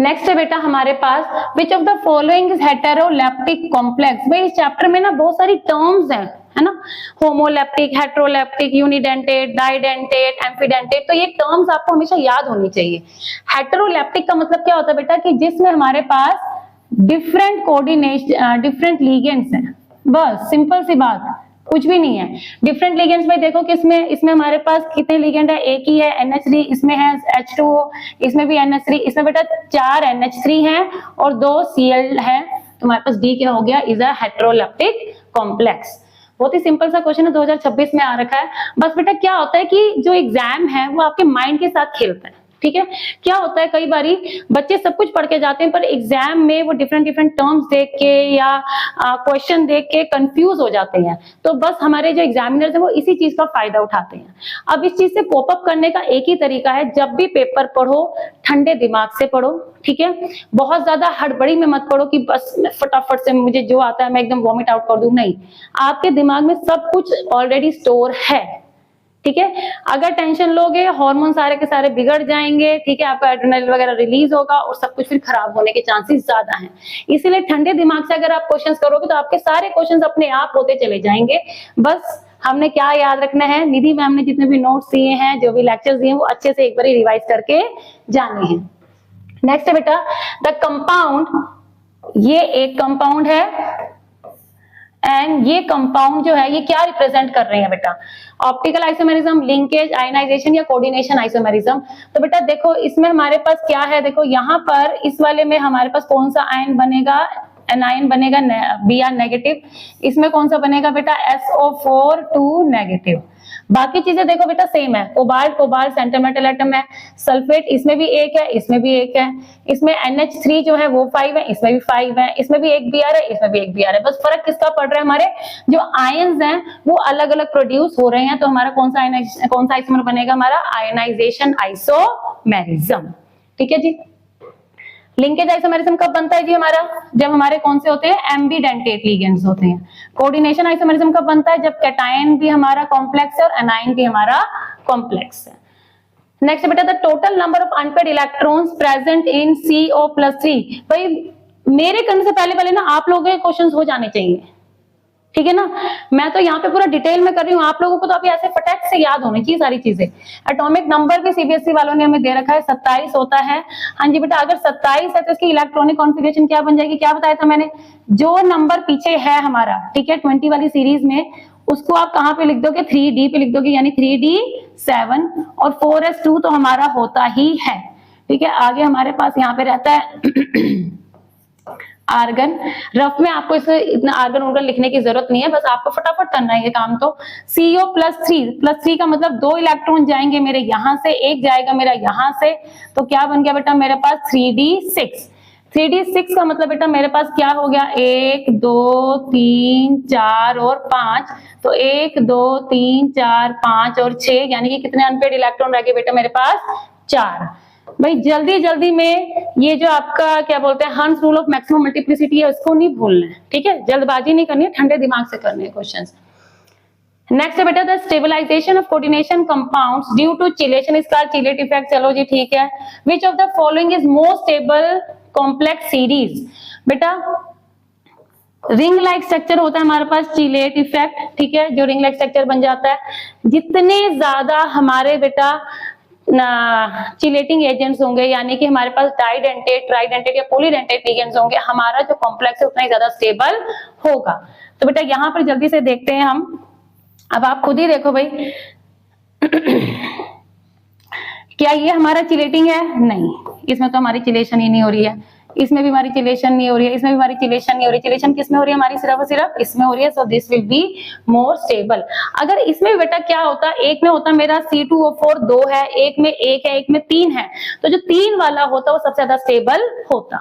Next है बेटा हमारे पास which of the following is heteroleptic complex. भाई इस चैप्टर में ना बहुत सारी टर्म्स हैं, है ना, होमोलैप्टिक, हेटेरोलैप्टिक, यूनिडेंटेट, डाइडेंटेट, एम्फीडेंटेट, तो ये टर्म्स आपको हमेशा याद होनी चाहिए। हेटेरोलैप्टिक का मतलब क्या होता है बेटा कि जिसमें हमारे पास डिफरेंट कोऑर्डिनेशन, डिफरेंट लिगेंड्स हैं, बस सिंपल सी बात, कुछ भी नहीं है। डिफरेंट लिगेंड्स में देखो कि इसमें हमारे पास कितने लिगेंड है, एक ही है NH3, इसमें है H2O, इसमें भी NH3, इसमें बेटा 4 NH3 हैं और 2 Cl है, तो हमारे पास D क्या हो गया, इज अ हेटेरोलैप्टिक कॉम्प्लेक्स। बहुत ही सिंपल सा क्वेश्चन है, 2026 में आ रखा है। बस बेटा क्या होता है कि जो एग्जाम है वो आपके माइंड के साथ खेलता है, ठीक है। क्या होता है कई बारी बच्चे सब कुछ पढ़ के जाते हैं पर एग्जाम में वो डिफरेंट टर्म्स देख के या क्वेश्चन देख के कंफ्यूज हो जाते हैं, तो बस हमारे जो एग्जामिनर्स हैं वो इसी चीज का फायदा उठाते हैं। अब इस चीज से कोप अप करने का एक ही तरीका है, जब भी पेपर पढ़ो ठंडे दिमाग से पढ़ो, ठीक है। बहुत ज्यादा हड़बड़ी में मत पढ़ो कि बस फटाफट से मुझे जो आता है मैं एकदम वॉमिट आउट कर दूं, नहीं, आपके दिमाग में सब कुछ ऑलरेडी स्टोर है, ठीक है। अगर टेंशन लोगे हार्मोन सारे के सारे बिगड़ जाएंगे, ठीक है, आपका एड्रेनलिन वगैरह रिलीज होगा और सब कुछ फिर खराब होने के चांसेस ज्यादा हैं। इसीलिए ठंडे दिमाग से अगर आप क्वेश्चंस करोगे तो आपके सारे क्वेश्चंस अपने आप होते चले जाएंगे। बस हमने क्या याद रखना है, निधि मैम ने जितने भी नोट्स दिए हैं, जो भी लेक्चर्स दिए हैं, वो अच्छे से एक बार रिवाइज करके जाने हैं। नेक्स्ट है बेटा द कंपाउंड, ये एक कंपाउंड है एंड ये कंपाउंड जो है ये क्या रिप्रेजेंट कर रहे हैं बेटा, ऑप्टिकल आइसोमेरिज्म, लिंकेज, आयनाइजेशन या कोऑर्डिनेशन आइसोमेरिज्म। तो बेटा देखो इसमें हमारे पास क्या है, देखो यहाँ पर इस वाले में हमारे पास कौन सा आयन बनेगा, एनायन बनेगा Br नेगेटिव, इसमें कौन सा बनेगा बेटा SO4 2 नेगेटिव। बाकी चीजें देखो बेटा सेम है, कोबाल्ट सेंटर मेटल एटम है, सल्फेट इसमें भी एक है, इसमें भी एक है, इसमें NH3 जो है वो 5 है, इसमें भी 5 है, इसमें भी एक Br है, इसमें भी एक Br है। बस फर्क किसका पड़ रहा है, हमारे जो आयंस हैं वो अलग अलग प्रोड्यूस हो रहे हैं, तो हमारा कौन सा आइसोमर बनेगा, हमारा आयनाइजेशन आइसोमेरिज्म, ठीक है जी। लिंकेज आइसोमेरिज्म कब बनता है जी हमारा, जब हमारे कौन से होते हैं, एम्बीडेंटेट लिगेंड्स होते हैं। कोऑर्डिनेशन आइसोमेरिज्म कब बनता है, जब कैटायन भी हमारा कॉम्प्लेक्स है और एनायन भी हमारा कॉम्प्लेक्स है। नेक्स्ट बेटा the total number of unpaired electrons present in CO+3। भाई मेरे करने से पहले ना आप लोगों के क्वेश्चंस हो जाने चाहिए, ठीक है ना। मैं तो यहाँ पे पूरा डिटेल में कर रही हूँ, आप लोगों को तो अभी ऐसे फटाक से याद होनी चाहिए सारी चीजें। एटॉमिक नंबर भी CBSE वालों ने हमें दे रखा है, 27 होता है। हाँ जी बेटा अगर 27 है तो इसकी इलेक्ट्रॉनिक कॉन्फ़िगरेशन क्या बन जाएगी, क्या बताया था मैंने, जो नंबर पीछे है हमारा, ठीक है, 20 वाली सीरीज में, उसको आप कहाँ पे लिख दोगे, 3D पे लिख दोगे, यानी 3D7 और 4s2 तो हमारा होता ही है, ठीक है। आगे हमारे पास यहाँ पे रहता है आर्गन। रफ में आपको इसमें इतना आर्गन लिखने की जरूरत नहीं है, बस आपको फटाफट करना है ये काम। तो CO+3 का मतलब 2 इलेक्ट्रॉन जाएंगे मेरे यहां से, एक जाएगा मेरा यहां से, तो क्या बन गया बेटा मेरे पास 3D6। 3D6 का मतलब बेटा मेरे पास क्या हो गया, 1 2 3 4 और 5, तो 1 2 3 4 5 और 6, यानी कि कितने अनपेड इलेक्ट्रॉन रह गए बेटा मेरे पास, 4। भाई जल्दी में ये जो आपका क्या बोलते हैं हंस रूल ऑफ मैक्सिमम मल्टीप्लिसिटी है, उसको नहीं भूलना है, ठीक है, जल्दबाजी नहीं करनी है, ठंडे दिमाग से करने हैं क्वेश्चंस। नेक्स्ट है बेटा the stabilisation of coordination compounds due to chelation is called chelate effect. चलो जी ठीक है। Which of the following is more stable complex series. बेटा रिंग लाइक स्ट्रक्चर होता है हमारे पास, चिलेट इफेक्ट, ठीक है, जो रिंग लाइक स्ट्रक्चर बन जाता है। जितने ज्यादा हमारे बेटा चिलेटिंग एजेंट्स होंगे, यानी कि हमारे पास डाइडेंटेट, ट्राइडेंटेट या पॉलीडेंटेट लिगेंड्स होंगे, हमारा जो कॉम्प्लेक्स है उतना ही ज्यादा स्टेबल होगा। तो बेटा यहाँ पर जल्दी से देखते हैं हम, अब आप खुद ही देखो भाई क्या ये हमारा चिलेटिंग है, नहीं, इसमें तो हमारी चिलेशन ही नहीं हो रही है, इसमें भी हमारी चिलेशन नहीं हो रही है, इसमें भी हमारी चिलेशन नहीं हो रही। चिलेशन किसमें हो रही है हमारी, सिर्फ और सिर्फ इसमें हो रही है, so this will be more stable. अगर इसमें बेटा क्या होता, एक में होता मेरा C2O4 2 है, एक में 1 है, एक में 3 है, तो जो 3 वाला होता वो सबसे ज्यादा स्टेबल होता।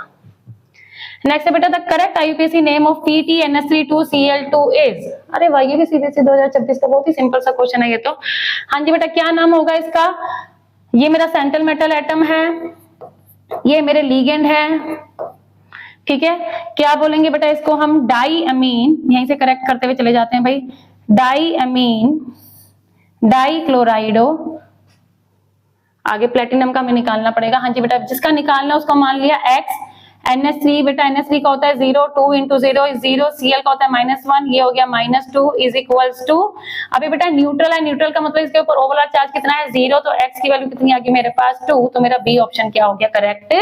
नेक्स्ट है बेटा the correct IUPAC name of PTNS32Cl2 is. अरे वाह ये भी CBSE 2026 का बहुत ही सिंपल सा क्वेश्चन है ये तो। हाँ जी बेटा क्या नाम होगा इसका, ये मेरा सेंट्रल मेटल एटम है, ये मेरे लीगेंड है, ठीक है। क्या बोलेंगे बेटा इसको हम, डाई अमीन, यहीं से करेक्ट करते हुए चले जाते हैं भाई, डाई अमीन डाई क्लोराइडो आगे प्लेटिनम का हमें निकालना पड़ेगा। हाँ जी बेटा, जिसका निकालना उसको मान लिया x। NH3 बेटा, NH3 का होता है 0, 2 into 0 is 0, Cl का होता है -1, ये हो गया -2 is equals to। अभी बेटा न्यूट्रल है, न्यूट्रल का मतलब इसके ऊपर ओवरऑल चार्ज कितना है 0, तो x की वैल्यू कितनी आ गई मेरे पास 2, तो मेरा बी ऑप्शन क्या हो गया, करेक्ट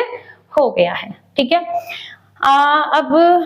हो गया है। ठीक है, अब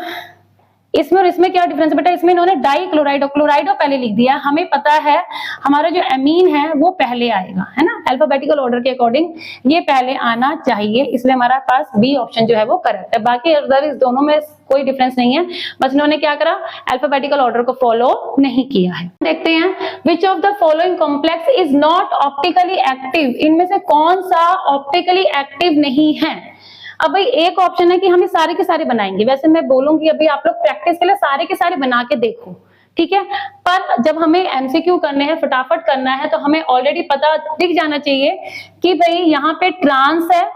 इसमें और इसमें क्या डिफरेंस है बेटा, इसमें इन्होंने डाई क्लोराइड और क्लोराइडो पहले लिख दिया। हमें पता है हमारा जो एमीन है वो पहले आएगा, है ना, अल्फाबेटिकल ऑर्डर के अकॉर्डिंग ये पहले आना चाहिए, इसलिए हमारा पास बी ऑप्शन जो है वो करेक्ट है। बाकी अदरवाइज दोनों में कोई डिफरेंस नहीं है, बस इन्होंने क्या करा, अल्फाबेटिकल ऑर्डर को फॉलो नहीं किया है। देखते हैं, विच of the following complex is not optically active, इनमें से कौन सा ऑप्टिकली एक्टिव नहीं है। अब भाई एक ऑप्शन है कि हम सारे के सारे बनाएंगे, वैसे मैं बोलूंगी अभी आप लोग प्रैक्टिस के लिए सारे के सारे बना के देखो, ठीक है, पर जब हमें एमसीक्यू करने हैं, फटाफट करना है, तो हमें ऑलरेडी पता दिख जाना चाहिए कि भाई यहाँ पे ट्रांस है,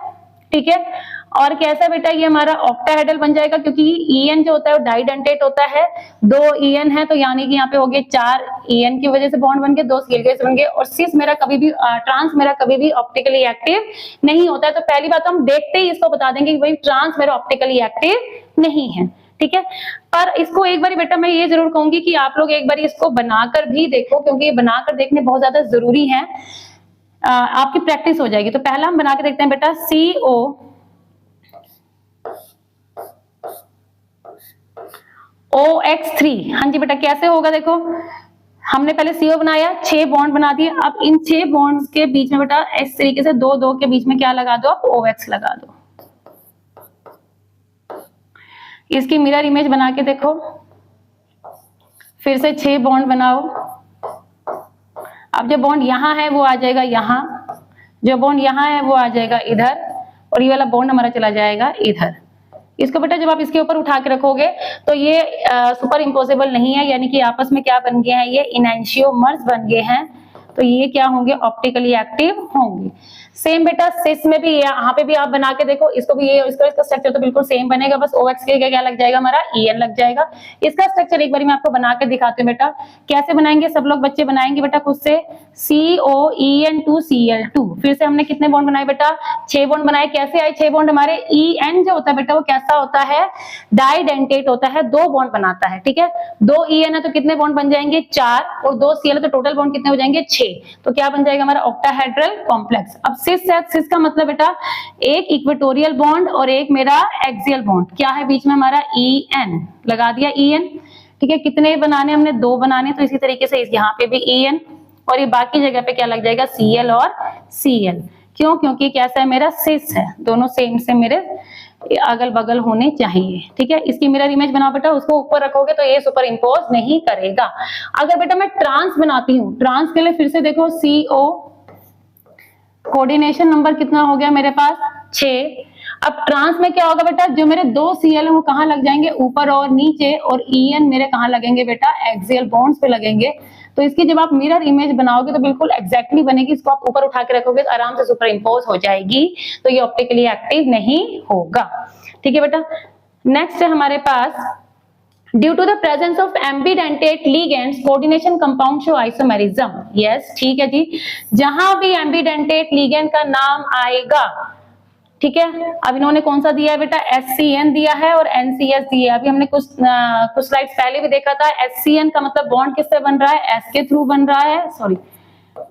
ठीक है, और कैसा बेटा ये हमारा ऑक्टाहेड्रल बन जाएगा, क्योंकि EN जो होता है वो डाइडेंटेट होता है, 2 EN है, तो यानी कि यहाँ पे हो गए 4 EN की वजह से बॉन्ड बन गए, 2 Cl की वजह से बन गए, और सिस मेरा कभी भी ट्रांस मेरा कभी भी ऑप्टिकली एक्टिव नहीं होता है। तो पहली बात तो हम देखते ही इसको बता देंगे कि भाई ट्रांस मेरा ऑप्टिकली एक्टिव नहीं है, ठीक है। पर इसको एक बार बेटा मैं ये जरूर कहूंगी कि आप लोग एक बार इसको बनाकर भी देखो, क्योंकि ये बनाकर देखने बहुत ज्यादा जरूरी है, आपकी प्रैक्टिस हो जाएगी। तो पहला हम बना के देखते हैं बेटा, CO OX3। हाँ जी बेटा, कैसे होगा, देखो हमने पहले CO बनाया, 6 बॉन्ड बना दिए, अब इन 6 बॉन्ड्स के बीच में बेटा इस तरीके से 2-2 के बीच में क्या लगा दो, आप OX लगा दो। इसकी मिरर इमेज बना के देखो, फिर से 6 बॉन्ड बनाओ। अब जो बॉन्ड यहाँ है वो आ जाएगा यहाँ, जो बॉन्ड यहाँ है वो आ जाएगा इधर, और ये वाला बॉन्ड हमारा चला जाएगा इधर। इसको बेटा जब आप इसके ऊपर उठा के रखोगे तो ये सुपर इम्पोसिबल नहीं है, यानी कि आपस में क्या बन गए हैं, ये इनैंशियोमर्स बन गए हैं, तो ये क्या होंगे, ऑप्टिकली एक्टिव होंगे। सेम बेटा सिस में भी यहाँ पे भी आप बना के देखो, इसको भी ये इसका स्ट्रक्चर तो बिल्कुल सेम बनेगा, बस OX के क्या लग जाएगा, हमारा EN लग जाएगा। इसका स्ट्रक्चर एक बार मैं आपको बना के दिखाती हूँ बेटा, कैसे बनाएंगे, सब लोग बच्चे बनाएंगे बेटा खुद से। COEN2Cl2, फिर से हमने कितने बॉन्ड बनाए बेटा, 6 बॉन्ड बनाए। कैसे आए 6 बॉन्ड हमारे, EN जो होता है बेटा वो कैसा होता है, डाइडेंटेट होता है, 2 बॉन्ड बनाता है, ठीक है। 2 EN है तो कितने बॉन्ड बन जाएंगे, 4, और 2 Cl है तो टोटल बॉन्ड कितने हो जाएंगे, 6, तो क्या बन जाएगा हमारा ऑक्टाहेड्रल कॉम्प्लेक्स। अब सिस का मतलब बेटा एक इक्वेटोरियल बॉन्ड और एक मेरा एक्सियल बॉन्ड, क्या है बीच में हमारा, EN लगा दिया, EN, ठीक है। कितने बनाने, हमने 2 बनाने, तो इसी तरीके से यहाँ पे भी EN, और ये बाकी जगह पे क्या लग जाएगा, Cl और Cl। क्यों, क्योंकि कैसा है, मेरा सिस है, दोनों सेम से मेरे अगल बगल होने चाहिए, ठीक है। इसकी मिरर इमेज बनाओ बेटा, उसको ऊपर रखोगे तो ये सुपर इम्पोज नहीं करेगा। अगर बेटा मैं ट्रांस बनाती हूँ, ट्रांस के लिए फिर से देखो, CO कोऑर्डिनेशन नंबर कितना हो गया मेरे पास, 6। अब ट्रांस में क्या होगा बेटा, जो मेरे 2 Cl है वो कहाँ लग जाएंगे, ऊपर और नीचे, और EN मेरे कहाँ लगेंगे बेटा, एक्सियल बॉन्ड्स पे लगेंगे। तो इसकी जब आप मिरर इमेज बनाओगे तो बिल्कुल एग्जैक्टली बनेगी, इसको आप ऊपर उठा के रखोगे तो आराम से सुपर इम्पोज हो जाएगी, तो ये ऑप्टिकली एक्टिव नहीं होगा, ठीक है बेटा। नेक्स्ट है हमारे पास, due to the presence of ambidentate ligands coordination compound show isomerism. Yes, ठीक है जी, जहां भी एम्बीडेंटेट लिगेंड का नाम आएगा, ठीक है। अब इन्होंने कौन सा दिया है बेटा, SCN दिया है और NCS दिया है। अभी हमने कुछ स्लाइड्स पहले भी देखा था, SCN का मतलब बॉन्ड किससे बन रहा है, S के थ्रू बन रहा है, सॉरी,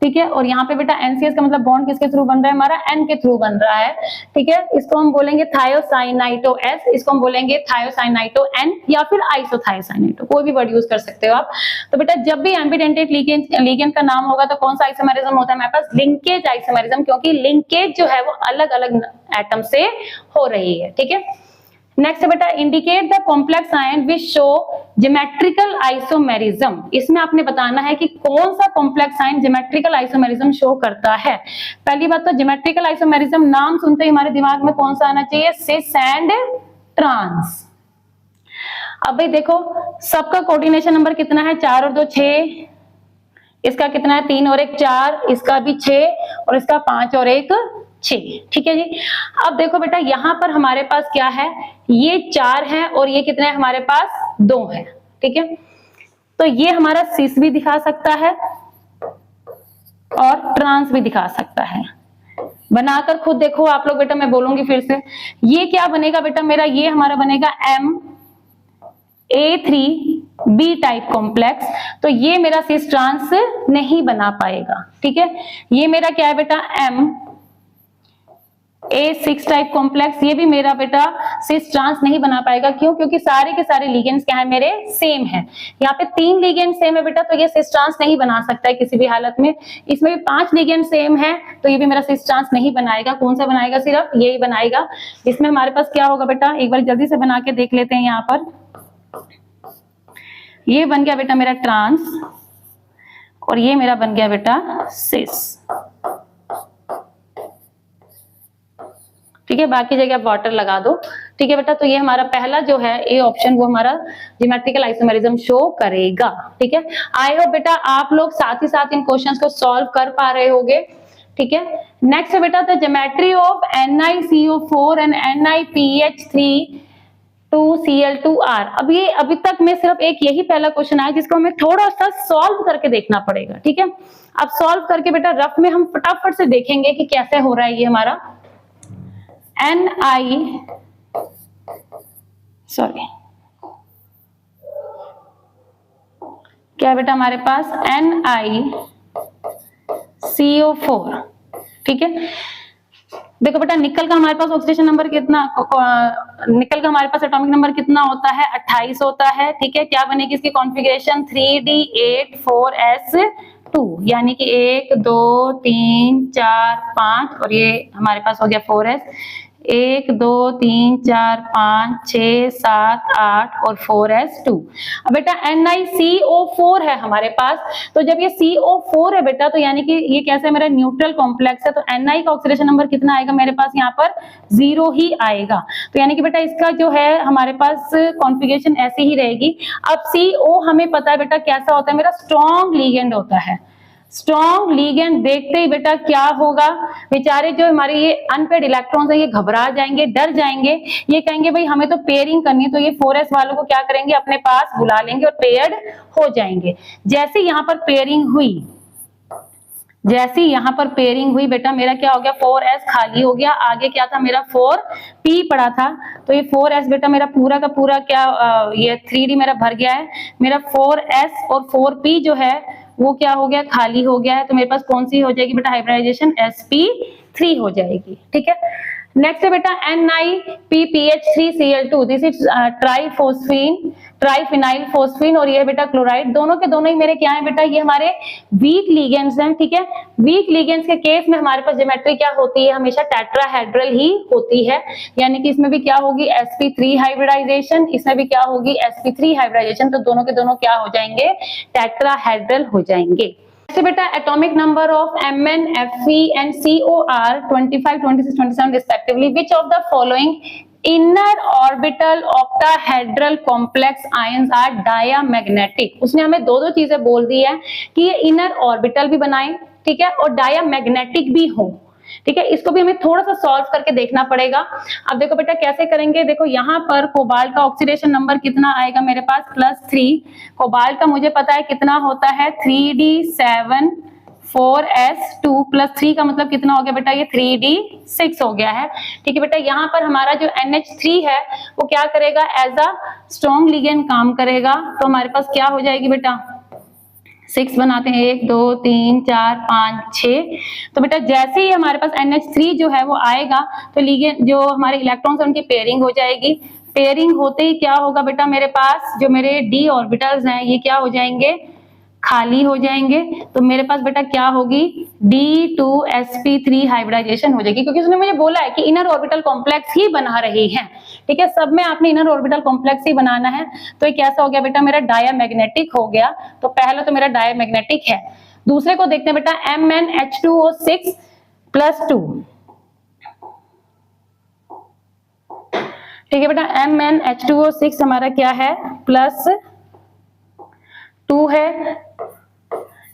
ठीक है। और यहाँ पे बेटा NCS का मतलब बॉन्ड किसके थ्रू बन रहा है, हमारा N के थ्रू बन रहा है, ठीक है। इसको हम बोलेंगे थायोसाइनाइटो S, इसको हम बोलेंगे थायोसाइनाइटो N, या फिर आइसोथायोसाइनाइटो, कोई भी वर्ड यूज कर सकते हो आप। तो बेटा जब भी एम्बीडेंटेट लिगेंड का नाम होगा तो कौन सा आइसोमेरिज्म होता है हमारे पास, लिंकेज आइसोमेरिज्म, क्योंकि लिंकेज जो है वो अलग अलग एटम से हो रही है, ठीक है। नेक्स्ट बेटा, indicate the complex ion which show geometrical isomerism. इसमें आपने बताना है कि कौन सा complex ion geometrical isomerism show करता है। पहली बात तो ज्योमेट्रिकल आइसोमेरिज्म नाम सुनते ही हमारे दिमाग में कौन सा आना चाहिए, सिस एंड ट्रांस। अब भाई देखो सबका कोऑर्डिनेशन नंबर कितना है, 4 और 2 6, इसका कितना है 3 और 1 4, इसका भी 6, और इसका 5 और 1 6, ठीक है जी। अब देखो बेटा यहाँ पर हमारे पास क्या है, ये 4 है और ये कितने हैं हमारे पास 2 है, ठीक है। तो ये हमारा सिस भी दिखा सकता है और ट्रांस भी दिखा सकता है। बनाकर खुद देखो आप लोग बेटा, मैं बोलूंगी फिर से। ये क्या बनेगा बेटा मेरा, ये हमारा बनेगा MA3B टाइप कॉम्प्लेक्स। तो ये मेरा सिस ट्रांस नहीं बना पाएगा, ठीक है। ये मेरा क्या है बेटा, MA6 टाइप कॉम्प्लेक्स, ये भी मेरा बेटा सिस ट्रांस नहीं बना पाएगा। क्यों? क्योंकि सारे के सारे लिगेंड्स क्या है मेरे, सेम है। यहाँ पे 3 लिगेंड सेम है बेटा, तो ये सिस ट्रांस नहीं बना सकता है किसी भी हालत में। इसमें भी 5 लिगेंड सेम है, तो ये भी मेरा सिस ट्रांस नहीं बनाएगा। कौन सा बनाएगा? सिर्फ यही बनाएगा। इसमें हमारे पास क्या होगा बेटा, एक बार जल्दी से बना के देख लेते हैं। यहाँ पर ये बन गया बेटा मेरा ट्रांस, और ये मेरा बन गया बेटा सिस, ठीक है। बाकी जगह आप वाटर लगा दो, ठीक है बेटा। तो ये हमारा पहला जो है ए ऑप्शन, वो हमारा ज्योमेट्रिकल आइसोमेरिज्म शो करेगा, ठीक है। आई होप बेटा आप लोग साथ ही साथ इन क्वेश्चंस को सॉल्व कर पा रहे होंगे, ठीक है। नेक्स्ट है बेटा the geometry of NiCO4 and NiPH3 2Cl2R। अभी तक में सिर्फ एक यही पहला क्वेश्चन आया जिसको हमें थोड़ा सा सॉल्व करके देखना पड़ेगा, ठीक है। अब सॉल्व करके बेटा रफ में हम फटाफट से देखेंगे कि कैसे हो रहा है ये हमारा क्या बेटा हमारे पास NiCO4, ठीक है। देखो बेटा निकल का हमारे पास ऑक्सीडेशन नंबर कितना, निकल का हमारे पास एटॉमिक नंबर कितना होता है, 28 होता है, ठीक है। क्या बनेगी इसकी कॉन्फ़िगरेशन, 3D8 4S2, यानी कि 1 2 3 4 5, और ये हमारे पास हो गया 4S। 1 2 3 4 5 6 7 8 और 4S2। अब बेटा NiCO4 है हमारे पास, तो जब ये CO4 है बेटा, तो यानी कि ये कैसा है, मेरा न्यूट्रल कॉम्प्लेक्स है। तो Ni का ऑक्सीडेशन नंबर कितना आएगा मेरे पास, यहाँ पर 0 ही आएगा। तो यानी कि बेटा इसका जो है हमारे पास कॉन्फ़िगरेशन ऐसी ही रहेगी। अब CO हमें पता है बेटा कैसा होता है, मेरा स्ट्रॉन्ग लिगेंड होता है। स्ट्रॉन्ग लिगेंड देखते ही बेटा क्या होगा, बेचारे जो हमारे ये अनपेयर्ड इलेक्ट्रॉन्स है ये घबरा जाएंगे, डर जाएंगे। ये कहेंगे भाई हमें तो पेयरिंग करनी है, तो ये 4s वालों को क्या करेंगे, अपने पास बुला लेंगे और पेयर्ड हो जाएंगे। जैसे यहाँ पर पेयरिंग हुई, बेटा मेरा क्या हो गया, 4s खाली हो गया। आगे क्या था मेरा 4p पड़ा था, तो ये 4s बेटा मेरा पूरा का पूरा क्या ये 3D मेरा भर गया है। मेरा 4s और 4p जो है वो क्या हो गया, खाली हो गया है। तो मेरे पास कौन सी हो जाएगी बेटा, हाइब्रिडाइजेशन sp3 हो जाएगी, ठीक है। नेक्स्ट है बेटा NiPPH3Cl2, this is triphenyl phosphine, और ये बेटा क्लोराइड। दोनों के दोनों ही मेरे क्या है बेटा, ये हमारे वीक लिगेंड्स हैं, ठीक है। वीक लिगेंड्स के केस में हमारे पास ज्योमेट्री क्या होती है, हमेशा टेट्राहेड्रल ही होती है। यानी कि इसमें भी क्या होगी, sp3 हाइब्रिडाइजेशन, इसमें भी क्या होगी, sp3 हाइब्रिडाइजेशन। तो दोनों के दोनों क्या हो जाएंगे, टेट्राहेड्रल हो जाएंगे। बेटा atomic number of Mn, Fe and COR 25, 26, 27 respectively. Which of the following inner orbital octahedral complex ions are diamagnetic? उसने हमें दो चीजें बोल दी है कि ये इनर ऑर्बिटल भी बनाए, ठीक है, और डायमैग्नेटिक भी हो, ठीक है। इसको भी हमें थोड़ा सा सॉल्व करके देखना पड़ेगा। अब देखो बेटा कैसे करेंगे, देखो यहाँ पर कोबाल्ट का ऑक्सीडेशन नंबर कितना आएगा मेरे पास, +3। कोबाल्ट का मुझे पता है कितना होता है, 3D7 4S2 +3 का मतलब कितना हो गया बेटा, ये 3D6 हो गया है, ठीक है बेटा। यहाँ पर हमारा जो NH3 है वो क्या करेगा, एज अ स्ट्रॉन्ग लिगेंड काम करेगा। तो हमारे पास क्या हो जाएगी बेटा, 6 बनाते हैं, 1 2 3 4 5 6। तो बेटा जैसे ही हमारे पास NH3 जो है वो आएगा, तो लिगेंड जो हमारे इलेक्ट्रॉन्स है उनकी पेयरिंग हो जाएगी। पेयरिंग होते ही क्या होगा बेटा, मेरे पास जो मेरे d ऑर्बिटल्स हैं ये क्या हो जाएंगे, खाली हो जाएंगे। तो मेरे पास बेटा क्या होगी, D2sp3 हाइब्रिडाइजेशन हो जाएगी, क्योंकि उसने मुझे बोला है कि इनर ऑर्बिटल कॉम्प्लेक्स ही बना रही है, ठीक है। सब में आपने इनर ऑर्बिटल कॉम्प्लेक्स ही बनाना है। तो ये कैसा हो गया बेटा, मेरा डायमैग्नेटिक हो गया। तो पहला तो मेरा डायमैग्नेटिक है। दूसरे को देखते हैं बेटा, MnH2O6 +2, ठीक है बेटा। MnH2O6 हमारा क्या है, +2 है।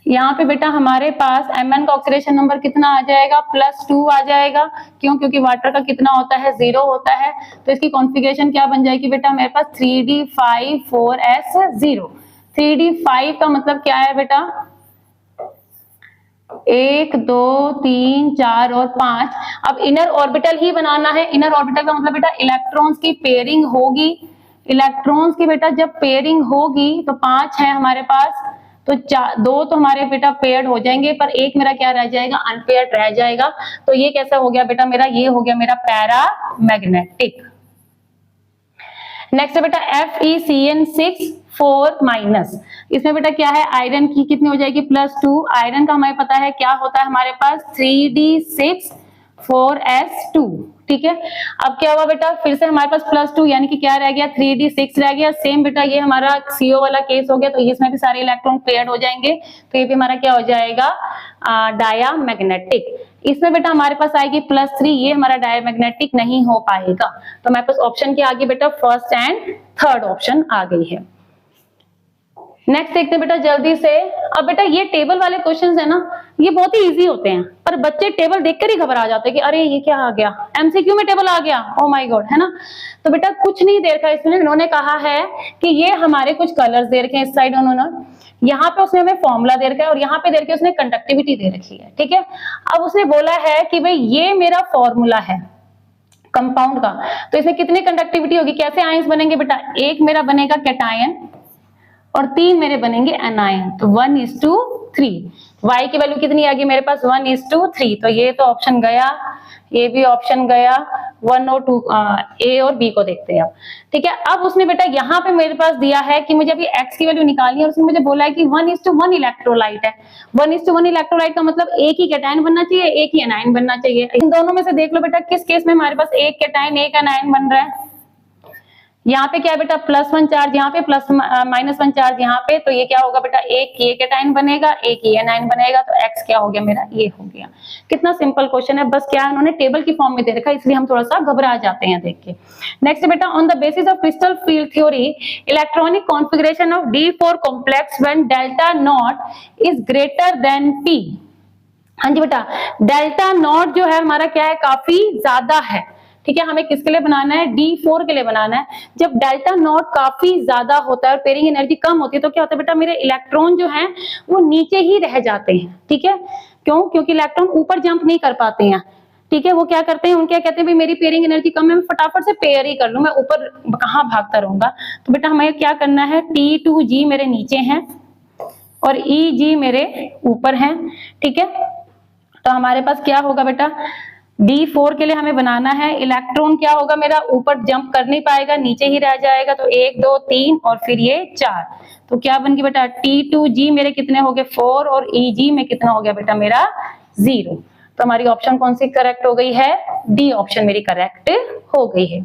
यहाँ पे बेटा हमारे पास Mn का ऑक्सीडेशन नंबर कितना आ जाएगा, +2 आ जाएगा। क्यों, क्योंकि वाटर का कितना होता है, 0 होता है। तो इसकी कॉन्फ़िगरेशन क्या बन जाएगी बेटा, मेरे पास 3D5 4S0। 3D5 का मतलब क्या है बेटा, 1 2 3 4 और 5। अब इनर ऑर्बिटल ही बनाना है। इनर ऑर्बिटल का मतलब बेटा इलेक्ट्रॉन्स की पेयरिंग होगी। इलेक्ट्रॉन्स की बेटा जब पेयरिंग होगी तो 5 है हमारे पास, तो 2 तो हमारे बेटा पेयर्ड हो जाएंगे, पर एक मेरा क्या रह जाएगा, अनपेयर्ड रह जाएगा। तो ये कैसा हो गया बेटा मेरा, ये हो गया मेरा पैरामैग्नेटिक। नेक्स्ट है बेटा FeCN6 4 माइनस। इसमें बेटा क्या है, आयरन की कितनी हो जाएगी +2। आयरन का हमें पता है क्या होता है हमारे पास 3d6 4s2। ठीक है, अब क्या हुआ बेटा, फिर से हमारे पास +2 यानी कि क्या रह गया 3d6 रह गया। सेम बेटा ये हमारा CO वाला केस हो गया, तो इसमें भी सारे इलेक्ट्रॉन पेयर्ड हो जाएंगे, तो ये भी हमारा क्या हो जाएगा डायामैग्नेटिक। इसमें बेटा हमारे पास आएगी +3, ये हमारा डायमैग्नेटिक नहीं हो पाएगा। तो हमारे पास ऑप्शन के आगे बेटा फर्स्ट एंड थर्ड ऑप्शन आ गई है। नेक्स्ट देखते हैं बेटा जल्दी से। अब बेटा ये टेबल वाले क्वेश्चंस है ना, ये बहुत ही इजी होते हैं, पर बच्चे टेबल देखकर ही घबरा जाते हैं कि अरे ये क्या आ गया, MCQ में टेबल आ गया, ओ माय गॉड, है ना। तो बेटा कुछ नहीं दे रखा है इसमें, इन्होंने कहा है कि ये हमारे कुछ कलर्स दे रखे हैं इस साइड, उन्होंने यहाँ पे उसने हमें फॉर्मूला दे रखा है और यहाँ पे दे रखी है उसने कंडक्टिविटी दे रखी है। ठीक है, अब उसने बोला है कि भाई ये मेरा फॉर्मूला है कंपाउंड का, तो इसमें कितनी कंडक्टिविटी होगी, कैसे आयंस बनेंगे बेटा, एक मेरा बनेगा कैटायन और 3 मेरे बनेंगे एनायन, तो 1:3। y की वैल्यू कितनी आ गई मेरे पास 1:3, तो ये तो ऑप्शन गया, ये भी ऑप्शन गया, 1 और 2 A और B को देखते हैं अब। ठीक है, अब उसने बेटा यहाँ पे मेरे पास दिया है कि मुझे अभी x की वैल्यू निकालनी है, और उसने मुझे बोला है कि 1:1 इलेक्ट्रोलाइट है। 1:1 इलेक्ट्रोलाइट का मतलब एक ही कैटायन बनना चाहिए, एक ही एनायन बनना चाहिए। इन दोनों में से देख लो बेटा किस केस में हमारे पास एक कैटायन एक एनायन बन रहा है। यहाँ पे क्या है बेटा +1 चार्ज, यहाँ पे -1 चार्ज यहाँ पे, तो ये क्या होगा बेटा, एक ये कैटायन बनेगा, एक ये एनायन बनेगा, तो x क्या हो गया मेरा, ये हो गया। कितना सिंपल क्वेश्चन है, बस क्या उन्होंने टेबल की फॉर्म में दे रखा है, इसलिए हम थोड़ा सा घबरा जाते हैं देख के। नेक्स्ट बेटा, on the basis of crystal field theory electronic configuration of D4 complex when delta not is greater than P। हाँ जी बेटा, डेल्टा नॉट जो है हमारा क्या है, काफी ज्यादा है। ठीक है, हमें किसके लिए बनाना है, D4 के लिए बनाना है। जब डेल्टा नॉट काफी ज्यादा होता है और पेयरिंग एनर्जी कम होती है, तो क्या होता है बेटा, मेरे इलेक्ट्रॉन जो हैं वो नीचे ही रह जाते हैं। ठीक है, क्यों, क्योंकि इलेक्ट्रॉन ऊपर जंप नहीं कर पाते हैं। ठीक है, वो क्या करते हैं, उनके कहते हैं भाई मेरी पेयरिंग एनर्जी कम है, मैं फटाफट से पेयर ही कर लूं, मैं ऊपर कहाँ भागता रहूंगा। तो बेटा हमें क्या करना है, T2G मेरे नीचे हैं और EG मेरे ऊपर हैं। ठीक है, तो हमारे पास क्या होगा बेटा, D4 के लिए हमें बनाना है, इलेक्ट्रॉन क्या होगा मेरा, ऊपर जंप कर नहीं पाएगा, नीचे ही रह जाएगा, तो 1 2 3 और फिर ये 4, तो क्या बन गई बेटा, T2G मेरे कितने हो गए 4 और EG में कितना हो गया बेटा मेरा 0। तो हमारी ऑप्शन कौन सी करेक्ट हो गई है, D ऑप्शन मेरी करेक्ट हो गई है।